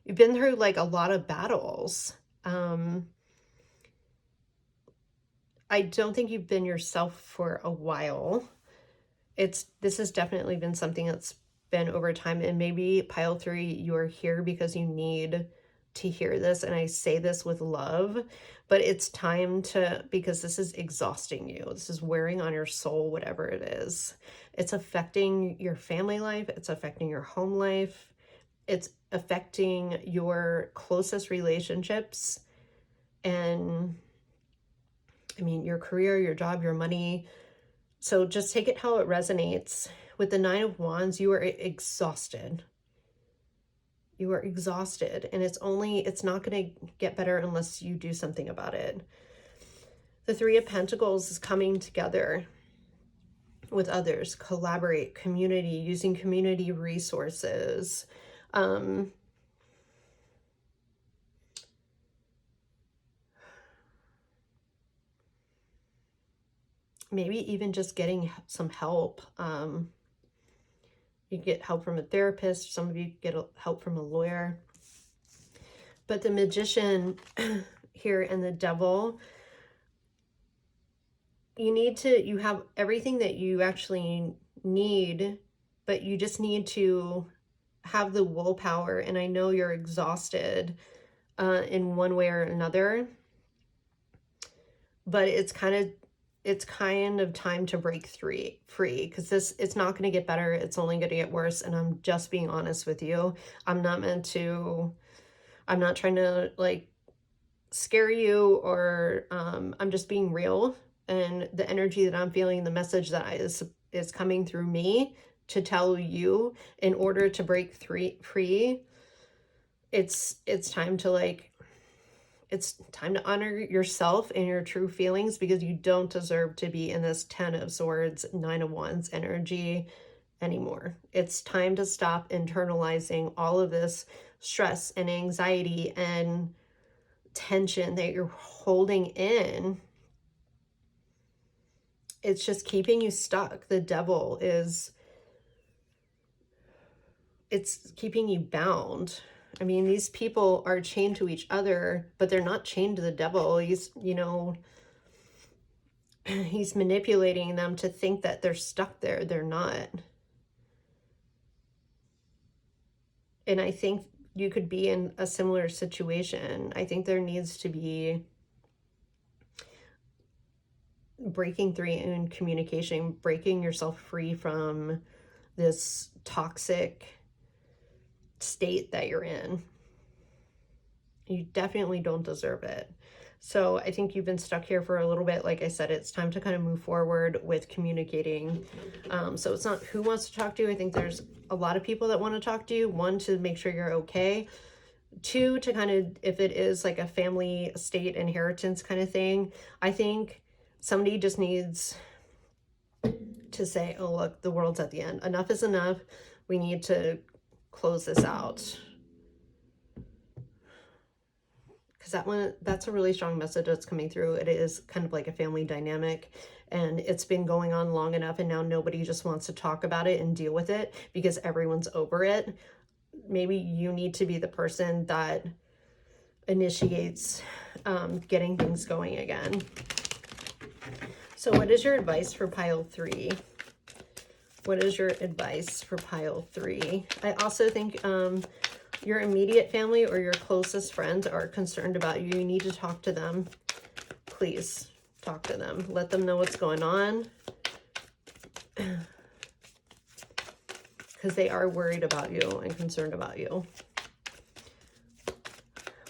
you've been through like a lot of battles. I don't think you've been yourself for a while. This has definitely been something that's been over time, and maybe pile 3, you're here because you need to hear this, and I say this with love, but it's time because this is exhausting you. This is wearing on your soul, whatever it is. It's affecting your family life. It's affecting your home life. It's affecting your closest relationships. And I mean, your career, your job, your money. So just take it how it resonates. With the Nine of Wands, you are exhausted. You are exhausted, and it's not going to get better unless you do something about it. The Three of Pentacles is coming together with others, collaborate, community, using community resources. Maybe even just getting some help. You get help from a therapist. Some of you get help from a lawyer. But the Magician here and the Devil, you have everything that you actually need, but you just need to have the willpower. And I know you're exhausted in one way or another, but it's kind of time to break free, because it's not going to get better. It's only going to get worse. And I'm just being honest with you. I'm not trying to like scare you, or I'm just being real. And the energy that I'm feeling, the message that is coming through me to tell you, in order to break free, it's time to it's time to honor yourself and your true feelings, because you don't deserve to be in this 10 of Swords, 9 of Wands energy anymore. It's time to stop internalizing all of this stress and anxiety and tension that you're holding in. it's just keeping you stuck. The devil is, it's keeping you bound. I mean, these people are chained to each other, but they're not chained to the devil. He's, you know, he's manipulating them to think that they're stuck there. They're not. And I think you could be in a similar situation. I think there needs to be breaking through in communication, breaking yourself free from this toxic state that you're in. You definitely don't deserve it. So I think you've been stuck here for a little bit. Like I said, it's time to kind of move forward with communicating. So it's not who wants to talk to you. I think there's a lot of people that want to talk to you. One, to make sure you're okay. Two, to kind of, if it is like a family estate inheritance kind of thing, I think somebody just needs to say, oh, look, the world's at the end. Enough is enough. We need to close this out. Because that one, that's a really strong message that's coming through. It is kind of like a family dynamic, and it's been going on long enough, and now nobody just wants to talk about it and deal with it because everyone's over it. Maybe you need to be the person that initiates getting things going again. So what is your advice for pile 3? What is your advice for pile 3? I also think your immediate family or your closest friends are concerned about you. You need to talk to them. Please talk to them. Let them know what's going on. Because they are worried about you and concerned about you.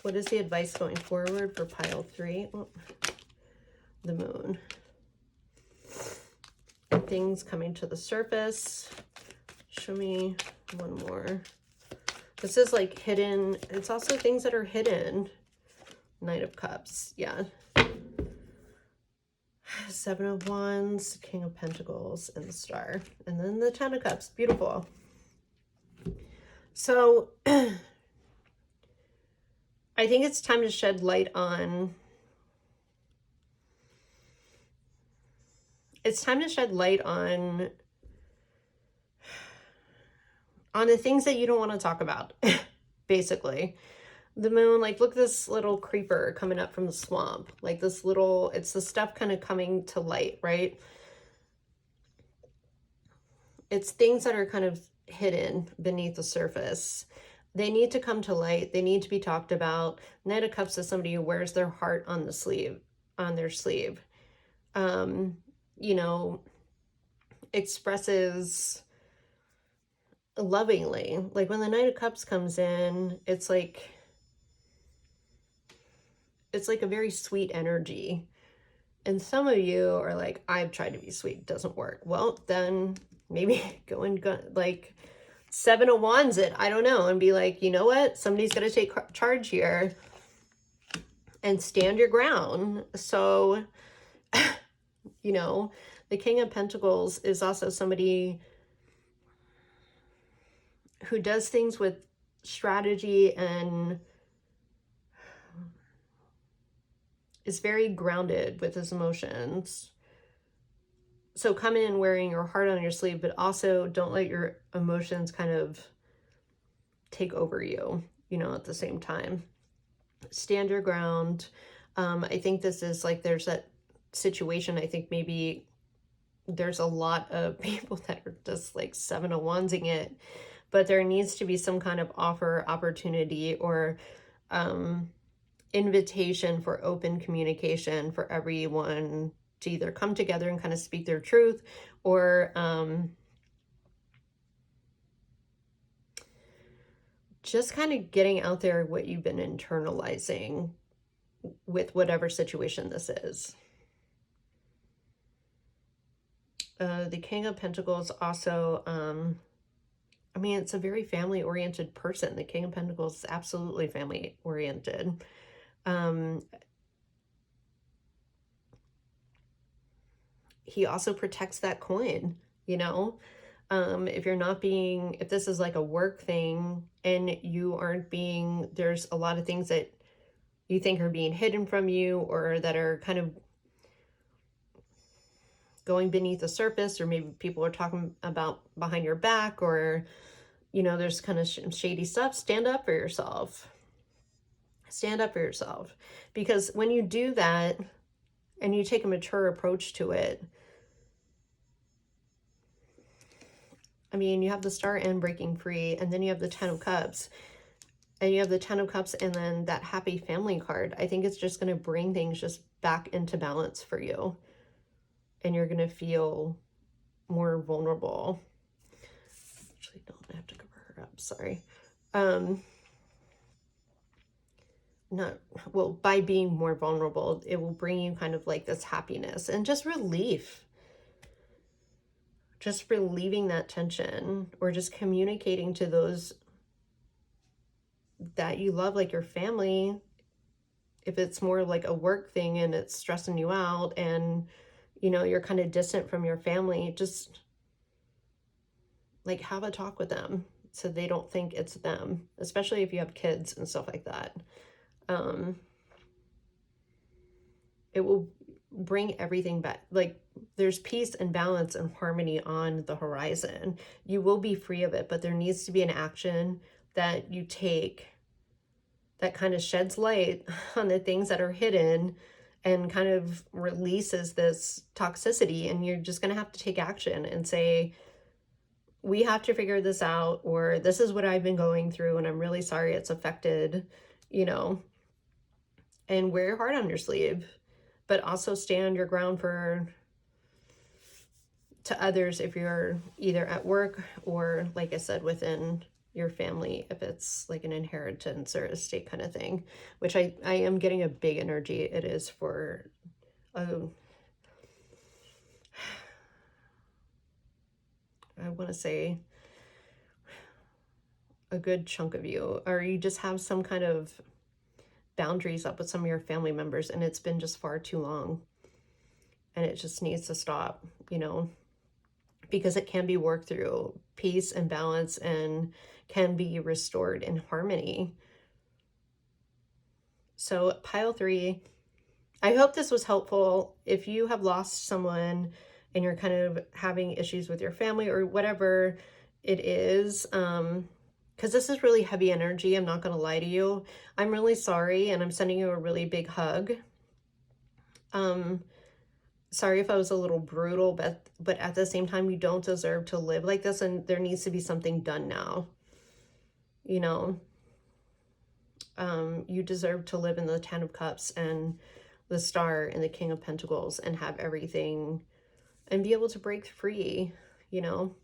What is the advice going forward for pile 3? Oh, the moon. Things coming to the surface. Show me one more. This is like hidden. It's also things that are hidden. Knight of Cups. Yeah. 7 of Wands, King of Pentacles, and the Star. And then the 10 of Cups. Beautiful. So I think it's time to shed light on. It's time to shed light on the things that you don't want to talk about, basically. The moon, like, look, this little creeper coming up from the swamp. Like this little, it's the stuff kind of coming to light, right? It's things that are kind of hidden beneath the surface. They need to come to light. They need to be talked about. Knight of Cups is somebody who wears their heart on the sleeve, on their sleeve. You know, expresses lovingly. Like when the Knight of Cups comes in, it's like a very sweet energy. And some of you are like, I've tried to be sweet, it doesn't work. Well, then maybe go and go, like 7 of Wands it, I don't know, and be like, you know what? Somebody's got to take charge here and stand your ground. So, you know, the King of Pentacles is also somebody who does things with strategy and is very grounded with his emotions. So come in wearing your heart on your sleeve, but also don't let your emotions kind of take over you, you know, at the same time. Stand your ground. I think this is like, there's that situation. I think maybe there's a lot of people that are just like 7 of Wandsing it, but there needs to be some kind of offer, opportunity, or invitation for open communication for everyone to either come together and kind of speak their truth, or just kind of getting out there what you've been internalizing with whatever situation this is. The King of Pentacles also, I mean, it's a very family-oriented person. The King of Pentacles is absolutely family-oriented. He also protects that coin, you know? If you're not being, if this is like a work thing and you aren't being, there's a lot of things that you think are being hidden from you, or that are kind of going beneath the surface, or maybe people are talking about behind your back, or, you know, there's kind of shady stuff. Stand up for yourself. Stand up for yourself. Because when you do that and you take a mature approach to it, I mean, you have the Star and breaking free, and then you have the Ten of Cups, and you have the Ten of Cups, and then that happy family card. I think it's just going to bring things just back into balance for you, and you're going to feel more vulnerable. Actually, don't have to cover her up. Sorry. Not well, by being more vulnerable, it will bring you kind of like this happiness and just relief. Just relieving that tension, or just communicating to those that you love, like your family. If it's more like a work thing and it's stressing you out, and you know you're kind of distant from your family, just like have a talk with them so they don't think it's them, especially if you have kids and stuff like that. It will bring everything back. Like, there's peace and balance and harmony on the horizon. You will be free of it, but there needs to be an action that you take that kind of sheds light on the things that are hidden and kind of releases this toxicity. And you're just going to have to take action and say, we have to figure this out, or this is what I've been going through and I'm really sorry it's affected, you know, and wear your heart on your sleeve, but also stand your ground to others if you're either at work or, like I said, within your family, if it's like an inheritance or estate kind of thing, which I am getting a big energy. It is for I want to say a good chunk of you, or you just have some kind of boundaries up with some of your family members and it's been just far too long and it just needs to stop, you know, because it can be worked through. Peace and balance and can be restored in harmony. So pile 3, I hope this was helpful. If you have lost someone and you're kind of having issues with your family or whatever it is, because this is really heavy energy, I'm not going to lie to you. I'm really sorry, and I'm sending you a really big hug. Sorry if I was a little brutal, but at the same time, you don't deserve to live like this, and there needs to be something done now. You know, you deserve to live in the Ten of Cups and the Star and the King of Pentacles and have everything and be able to break free, you know,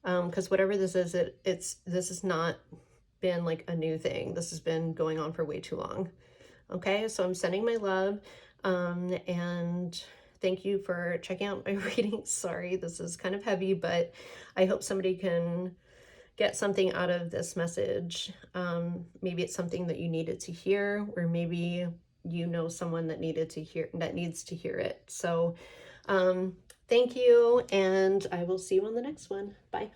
because whatever this is, this has not been like a new thing. This has been going on for way too long. Okay, so I'm sending my love, and thank you for checking out my reading. Sorry, this is kind of heavy, but I hope somebody can get something out of this message. Maybe it's something that you needed to hear, or maybe you know someone that needs to hear it. So thank you, and I will see you on the next one. Bye.